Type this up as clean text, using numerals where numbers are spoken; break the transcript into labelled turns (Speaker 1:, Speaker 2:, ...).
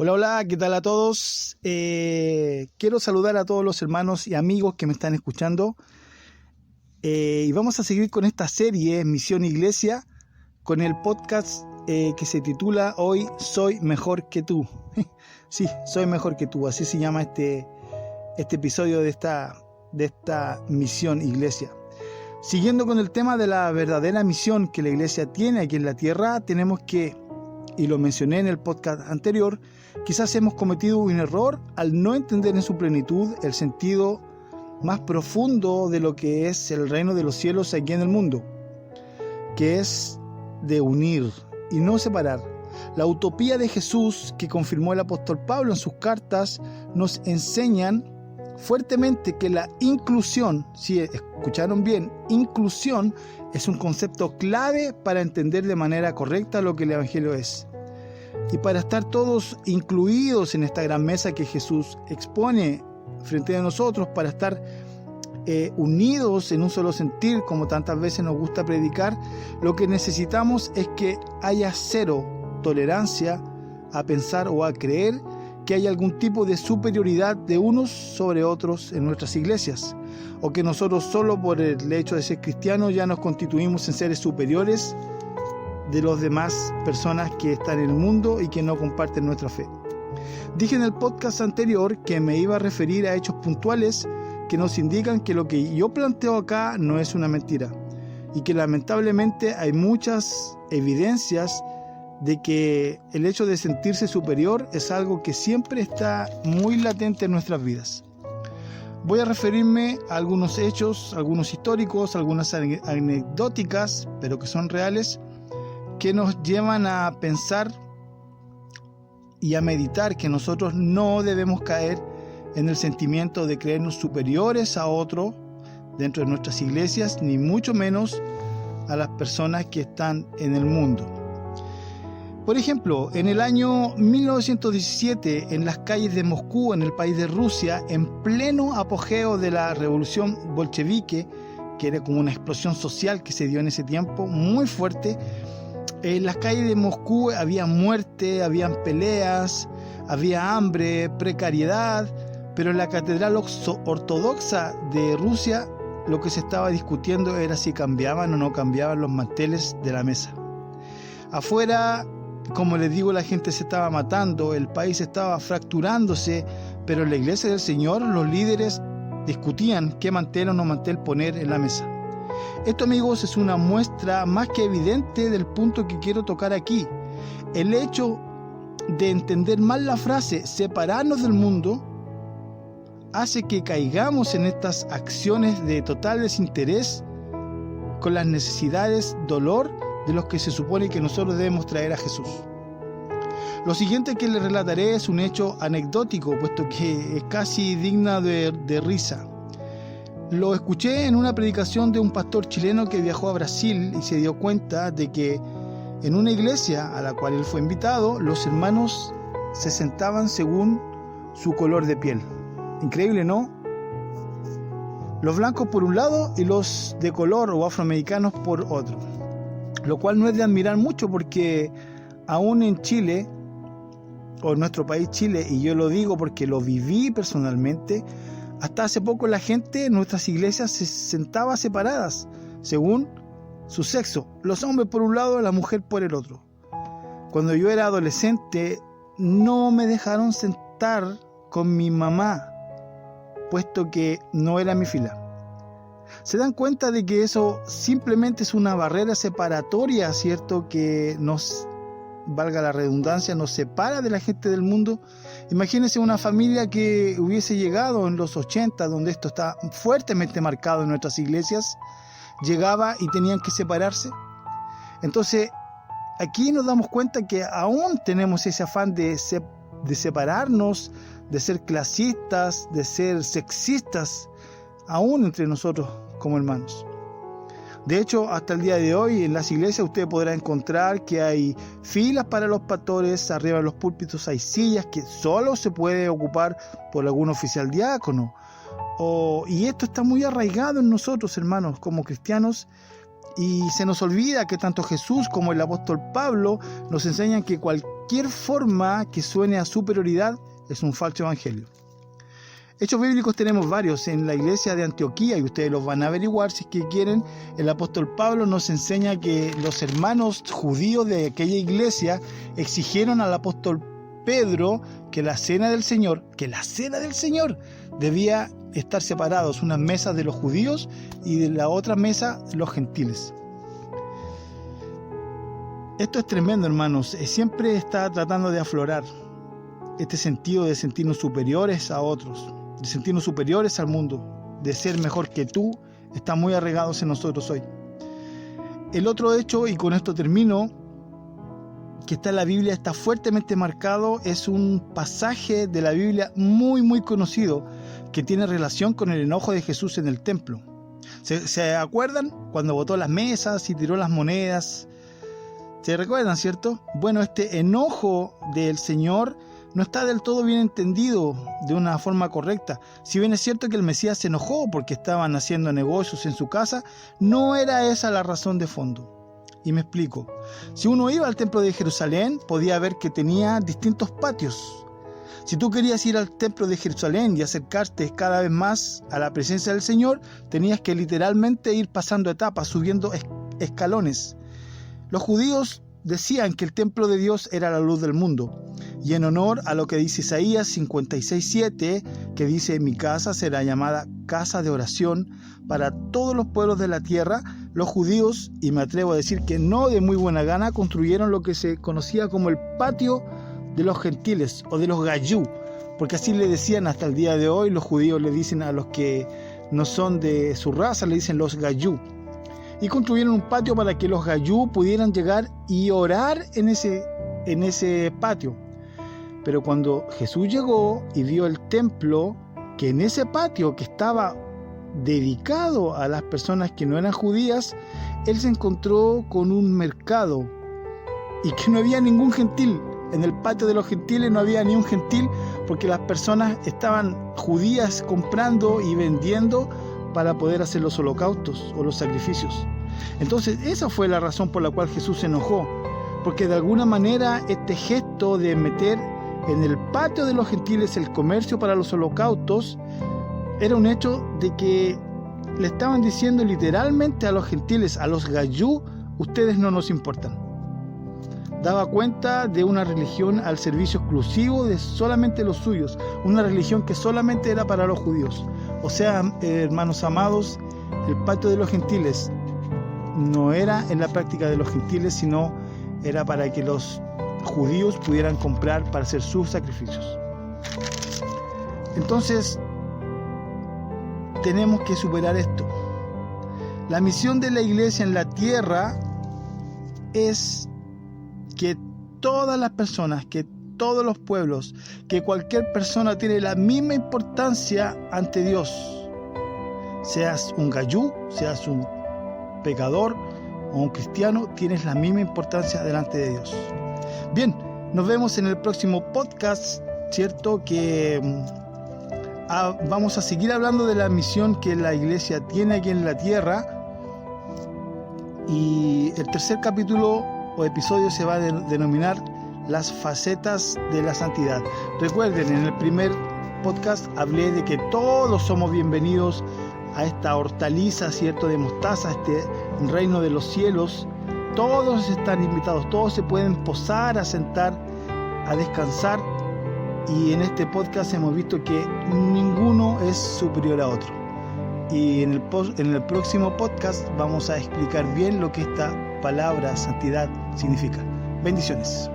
Speaker 1: Hola, hola, ¿qué tal a todos? Quiero saludar a todos los hermanos y amigos que me están escuchando. Y vamos a seguir con esta serie Misión Iglesia, con el podcast que se titula hoy Soy Mejor que tú. Sí, soy mejor que tú, así se llama este episodio de esta Misión Iglesia. Siguiendo con el tema de la verdadera misión que la iglesia tiene aquí en la tierra, tenemos que, y lo mencioné en el podcast anterior, quizás hemos cometido un error al no entender en su plenitud el sentido más profundo de lo que es el reino de los cielos aquí en el mundo, que es de unir y no separar. La utopía de Jesús que confirmó el apóstol Pablo en sus cartas nos enseñan fuertemente que la inclusión, si escucharon bien, inclusión es un concepto clave para entender de manera correcta lo que el Evangelio es. Y para estar todos incluidos en esta gran mesa que Jesús expone frente a nosotros, para estar unidos en un solo sentir, como tantas veces nos gusta predicar, lo que necesitamos es que haya cero tolerancia a pensar o a creer que hay algún tipo de superioridad de unos sobre otros en nuestras iglesias, o que nosotros solo por el hecho de ser cristianos ya nos constituimos en seres superiores de las demás personas que están en el mundo y que no comparten nuestra fe. Dije en el podcast anterior que me iba a referir a hechos puntuales que nos indican que lo que yo planteo acá no es una mentira, y que lamentablemente hay muchas evidencias de que el hecho de sentirse superior es algo que siempre está muy latente en nuestras vidas. Voy a referirme a algunos hechos, algunos históricos, algunas anecdóticas, pero que son reales, que nos llevan a pensar y a meditar que nosotros no debemos caer en el sentimiento de creernos superiores a otro dentro de nuestras iglesias, ni mucho menos a las personas que están en el mundo. Por ejemplo, en el año 1917, en las calles de Moscú, en el país de Rusia, en pleno apogeo de la revolución bolchevique, que era como una explosión social que se dio en ese tiempo, muy fuerte, en las calles de Moscú había muerte, habían peleas, había hambre, precariedad, pero en la catedral ortodoxa de Rusia lo que se estaba discutiendo era si cambiaban o no cambiaban los manteles de la mesa. Afuera, como les digo, la gente se estaba matando, el país estaba fracturándose, pero en la iglesia del Señor los líderes discutían qué mantel o no mantel poner en la mesa. Esto, amigos, es una muestra más que evidente del punto que quiero tocar aquí. El hecho de entender mal la frase separarnos del mundo hace que caigamos en estas acciones de total desinterés con las necesidades, dolor de los que se supone que nosotros debemos traer a Jesús. Lo siguiente que les relataré es un hecho anecdótico, puesto que es casi digna de risa. Lo escuché en una predicación de un pastor chileno que viajó a Brasil y se dio cuenta de que en una iglesia a la cual él fue invitado, los hermanos se sentaban según su color de piel. Increíble, ¿no? Los blancos por un lado y los de color o afroamericanos por otro. Lo cual no es de admirar mucho, porque aún en Chile, o en nuestro país Chile, y yo lo digo porque lo viví personalmente, hasta hace poco la gente en nuestras iglesias se sentaba separadas según su sexo, los hombres por un lado, la mujer por el otro. Cuando yo era adolescente no me dejaron sentar con mi mamá, puesto que no era mi fila. Se dan cuenta de que eso simplemente es una barrera separatoria, ¿cierto? Que nos, valga la redundancia, nos separa de la gente del mundo. Imagínense una familia que hubiese llegado en los 80, donde esto está fuertemente marcado en nuestras iglesias, llegaba y tenían que separarse. Entonces, aquí nos damos cuenta que aún tenemos ese afán de separarnos, de ser clasistas, de ser sexistas, aún entre nosotros como hermanos. De hecho, hasta el día de hoy en las iglesias usted podrá encontrar que hay filas para los pastores, arriba de los púlpitos hay sillas que solo se puede ocupar por algún oficial diácono. Y esto está muy arraigado en nosotros, hermanos, como cristianos, Y se nos olvida que tanto Jesús como el apóstol Pablo nos enseñan que cualquier forma que suene a superioridad es un falso evangelio. Hechos bíblicos tenemos varios en la iglesia de Antioquía y ustedes los van a averiguar si es que quieren. El apóstol Pablo nos enseña que los hermanos judíos de aquella iglesia exigieron al apóstol Pedro que la cena del Señor debía estar separados, unas mesas de los judíos y de la otra mesa los gentiles. Esto es tremendo, hermanos. Siempre está tratando de aflorar este sentido de sentirnos superiores a otros, de sentirnos superiores al mundo, de ser mejor que tú, está muy arraigados en nosotros hoy. El otro hecho, y con esto termino, que está en la Biblia, está fuertemente marcado, es un pasaje de la Biblia muy conocido que tiene relación con el enojo de Jesús en el templo. ¿Se acuerdan? Cuando botó las mesas y tiró las monedas. ¿Se recuerdan, cierto? Bueno, este enojo del Señor no está del todo bien entendido de una forma correcta. Si bien es cierto que el Mesías se enojó porque estaban haciendo negocios en su casa, no era esa la razón de fondo. Y me explico. Si uno iba al templo de Jerusalén, podía ver que tenía distintos patios. Si tú querías ir al templo de Jerusalén y acercarte cada vez más a la presencia del Señor, tenías que literalmente ir pasando etapas, subiendo escalones. Los judíos decían que el templo de Dios era la luz del mundo. Y en honor a lo que dice Isaías 56:7, que dice: mi casa será llamada casa de oración para todos los pueblos de la tierra, los judíos, y me atrevo a decir que no de muy buena gana, construyeron lo que se conocía como el patio de los gentiles o de los gayú, porque así le decían hasta el día de hoy. Los judíos le dicen a los que no son de su raza, le dicen los gayú. Y construyeron un patio para que los gayú pudieran llegar y orar en ese patio. Pero cuando Jesús llegó y vio el templo, que en ese patio que estaba dedicado a las personas que no eran judías, él se encontró con un mercado y que no había ningún gentil. En el patio de los gentiles no había ni un gentil, porque las personas estaban judías comprando y vendiendo para poder hacer los holocaustos o los sacrificios. Entonces esa fue la razón por la cual Jesús se enojó, porque de alguna manera este gesto de meter en el patio de los gentiles el comercio para los holocaustos era un hecho de que le estaban diciendo literalmente a los gentiles, a los gayú: ustedes no nos importan. Daba cuenta de una religión al servicio exclusivo de solamente los suyos, una religión que solamente era para los judíos. O sea, hermanos amados, el patio de los gentiles no era en la práctica de los gentiles, sino era para que los judíos pudieran comprar para hacer sus sacrificios. Entonces, tenemos que superar esto. La misión de la iglesia en la tierra es que todas las personas, que todos los pueblos, que cualquier persona tiene la misma importancia ante Dios. Seas un gayú, seas un pecador o un cristiano, tienes la misma importancia delante de Dios. Bien, nos vemos en el próximo podcast, ¿cierto? Que vamos a seguir hablando de la misión que la iglesia tiene aquí en la tierra. Y el tercer capítulo o episodio se va a denominar las facetas de la santidad. Recuerden, en el primer podcast hablé de que todos somos bienvenidos a esta hortaliza, ¿cierto?, de mostaza, este reino de los cielos. Todos están invitados, todos se pueden posar, a sentar, a descansar. Y en este podcast hemos visto que ninguno es superior a otro. Y en el próximo podcast vamos a explicar bien lo que esta palabra santidad significa. Bendiciones.